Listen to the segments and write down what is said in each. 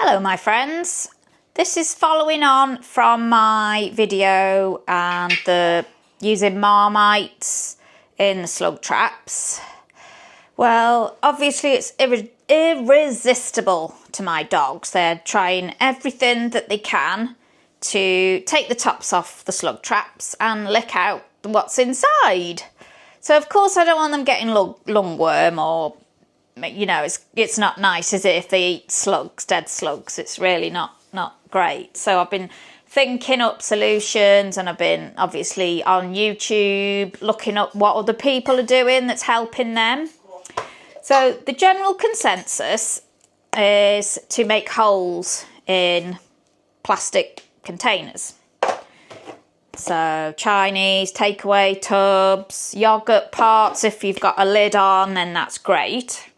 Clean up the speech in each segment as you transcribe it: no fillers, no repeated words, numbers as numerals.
Hello my friends, this is following on from my video and the using marmites in the slug traps. Well, obviously it's irresistible to my dogs. They're trying everything that they can to take the tops off the slug traps and lick out what's inside. So of course I don't want them getting lungworm or, you know, it's not nice, is it, if they eat slugs, dead slugs. It's really not great. So I've been thinking up solutions, and I've been obviously on YouTube looking up what other people are doing that's helping them. So the general consensus is to make holes in plastic containers. So Chinese takeaway tubs, yogurt pots, if you've got a lid on, then that's great.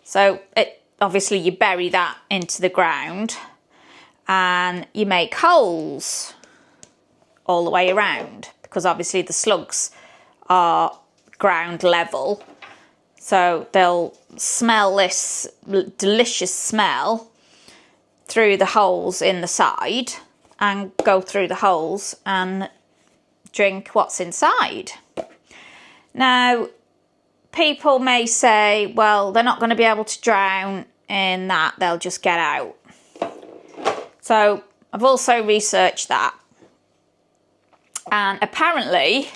So obviously you bury that into the ground and you make holes all the way around, because obviously the slugs are ground level. So they'll smell this delicious smell through the holes in the side and go through the holes and drink what's inside. Now, people may say, well, they're not going to be able to drown in that, they'll just get out. So I've also researched that, and apparently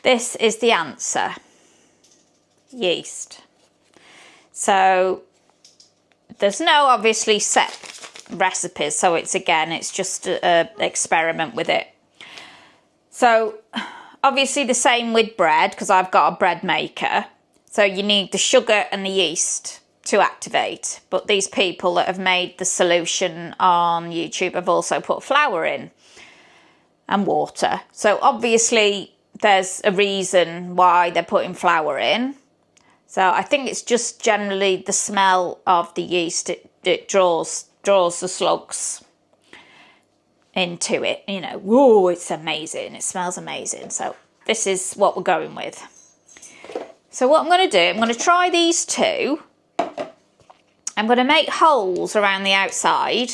this is the answer: yeast. So there's no obviously set recipes, so it's just an experiment with it. So obviously the same with bread, because I've got a bread maker. So you need the sugar and the yeast to activate. But these people that have made the solution on YouTube have also put flour in and water. So obviously there's a reason why they're putting flour in. So I think it's just generally the smell of the yeast. It draws the slugs into it, you know. Whoa, it's amazing, it smells amazing. So this is what we're going with. So what I'm going to do, I'm going to try these two. I'm going to make holes around the outside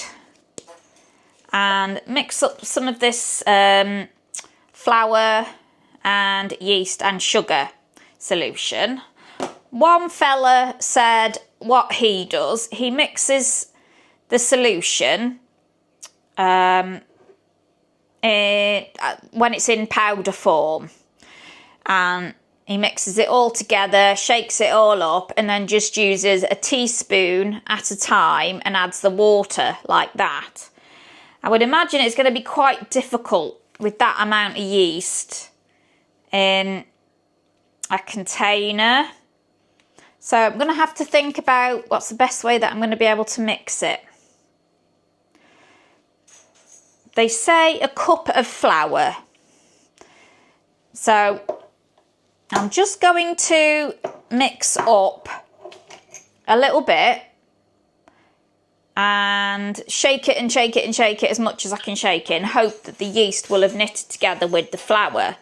and mix up some of this flour and yeast and sugar solution. One fella said what he does, he mixes the solution when it's in powder form, and he mixes it all together, shakes it all up, and then just uses a teaspoon at a time and adds the water like that. I would imagine it's going to be quite difficult with that amount of yeast in a container. So I'm going to have to think about what's the best way that I'm going to be able to mix it. They say a cup of flour. So I'm just going to mix up a little bit and shake it and shake it and shake it as much as I can shake it, and hope that the yeast will have knitted together with the flour.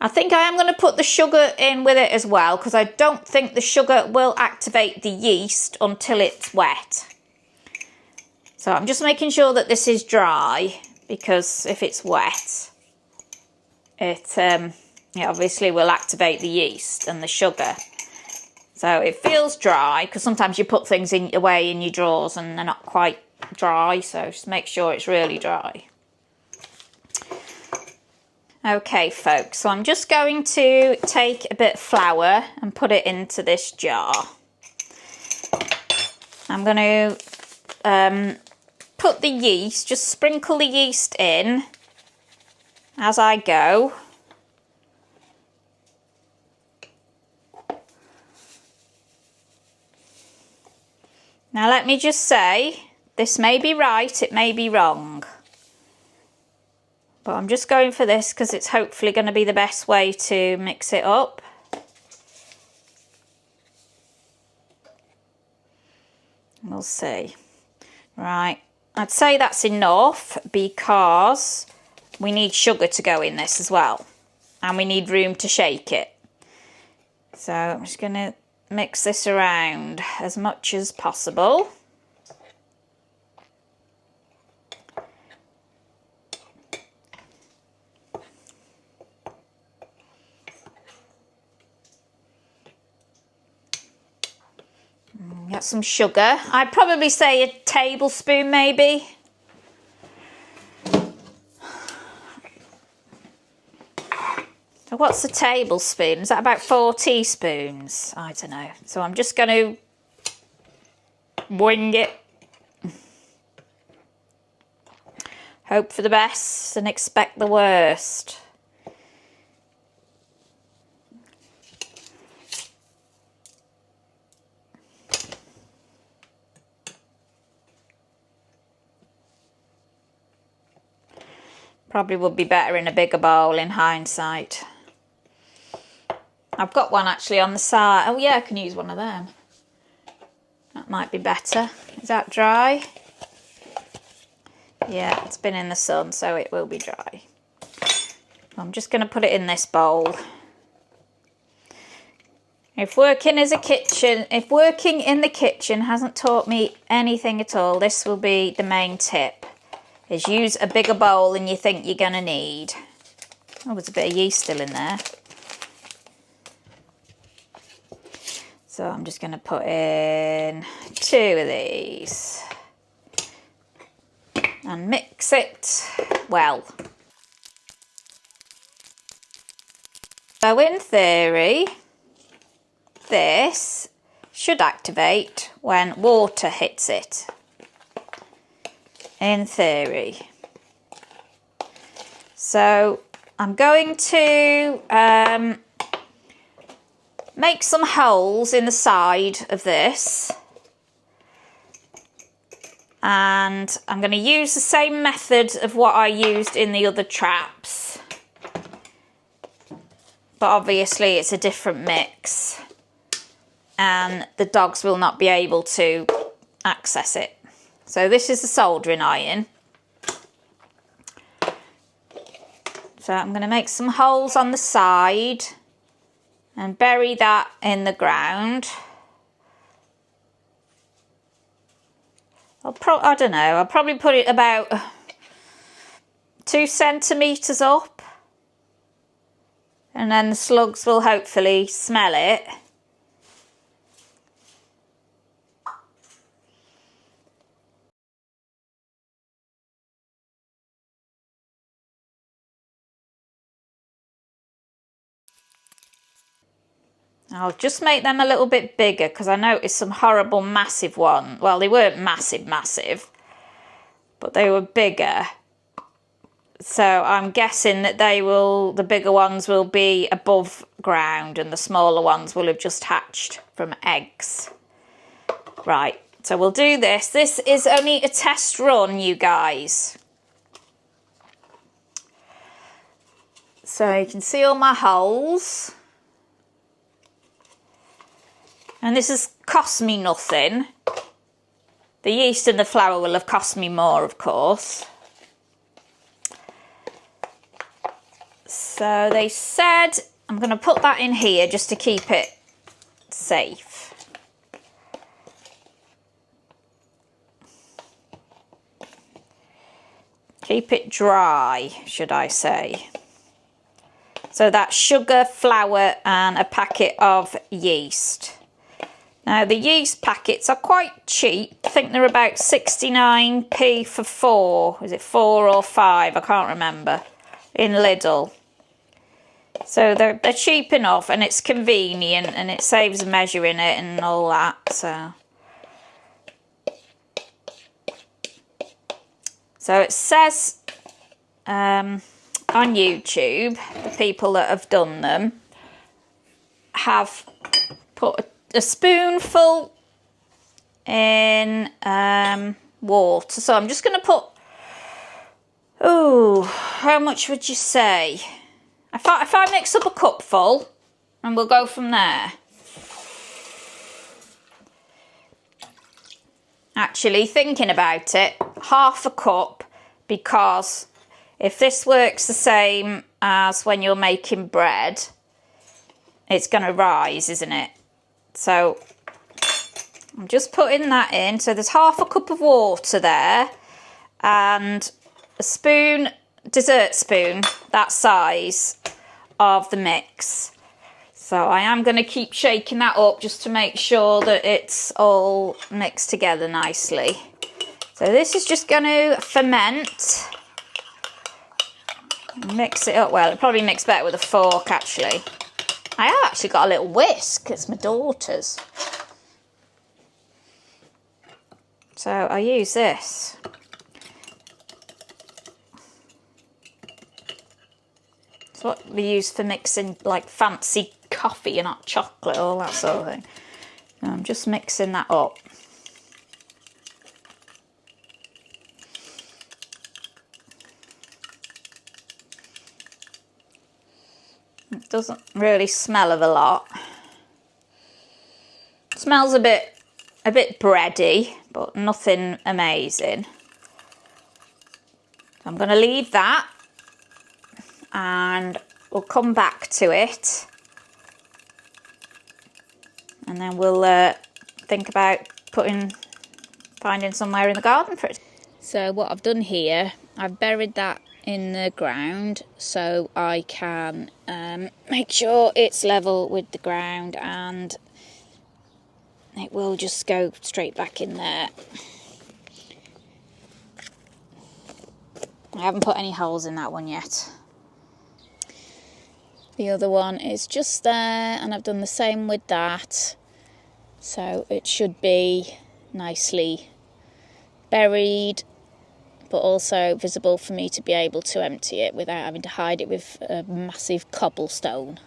I think I am going to put the sugar in with it as well, because I don't think the sugar will activate the yeast until it's wet. So I'm just making sure that this is dry, because if it's wet, it obviously will activate the yeast and the sugar. So it feels dry, because sometimes you put things away in your drawers and they're not quite dry, so just make sure it's really dry. Okay folks, so I'm just going to take a bit of flour and put it into this jar. I'm going to put the yeast, just sprinkle the yeast in as I go. Now let me just say, this may be right, it may be wrong. But I'm just going for this because it's hopefully going to be the best way to mix it up. We'll see. Right, I'd say that's enough, because we need sugar to go in this as well. And we need room to shake it. So I'm just going to mix this around as much as possible. some sugar. I'd probably say a tablespoon maybe. So what's a tablespoon? Is that about 4 teaspoons? I don't know. So I'm just going to wing it. Hope for the best and expect the worst. Probably would be better in a bigger bowl in hindsight. I've got one actually on the side. Oh yeah, I can use one of them. That might be better. Is that dry? Yeah, it's been in the sun, so it will be dry. I'm just going to put it in this bowl. If working in the kitchen hasn't taught me anything at all, this will be the main tip. Is use a bigger bowl than you think you're going to need. Oh, there's a bit of yeast still in there. So I'm just going to put in 2 of these. And mix it well. So in theory, this should activate when water hits it. In theory. So I'm going to make some holes in the side of this. And I'm going to use the same method of what I used in the other traps. But obviously it's a different mix. And the dogs will not be able to access it. So this is the soldering iron. So I'm going to make some holes on the side and bury that in the ground. I don't know, I'll probably put it about 2 centimetres up. And then the slugs will hopefully smell it. I'll just make them a little bit bigger because I noticed some horrible massive ones. Well, they weren't massive, but they were bigger. So I'm guessing that the bigger ones will be above ground and the smaller ones will have just hatched from eggs. Right, so we'll do this. This is only a test run, you guys. So you can see all my holes. And this has cost me nothing. The yeast and the flour will have cost me more, of course. So they said, I'm going to put that in here just to keep it safe. Keep it dry, should I say. So that's sugar, flour and a packet of yeast. Now the yeast packets are quite cheap. I think they're about 69p for 4. Is it 4 or 5? I can't remember. In Lidl. So they're cheap enough and it's convenient and it saves measuring it and all that. So it says on YouTube, the people that have done them have put a spoonful in water. So I'm just going to put, how much would you say? If I mix up a cupful, and we'll go from there. Actually, thinking about it, half a cup, because if this works the same as when you're making bread, it's going to rise, isn't it? So I'm just putting that in. So there's half a cup of water there and a spoon, dessert spoon, that size of the mix. So I am going to keep shaking that up just to make sure that it's all mixed together nicely. So this is just going to ferment. Mix it up well. It'll probably mix better with a fork, actually. I have actually got a little whisk. It's my daughter's. So I use this. It's what we use for mixing like fancy coffee and hot chocolate, all that sort of thing. And I'm just mixing that up. It doesn't really smell of a lot. It smells a bit bready, but nothing amazing. I'm going to leave that and we'll come back to it. And then we'll think about finding somewhere in the garden for it. So what I've done here, I've buried that in the ground so I can make sure it's level with the ground, and it will just go straight back in there. I haven't put any holes in that one yet. The other one is just there, and I've done the same with that. So it should be nicely buried, but also visible for me to be able to empty it without having to hide it with a massive cobblestone.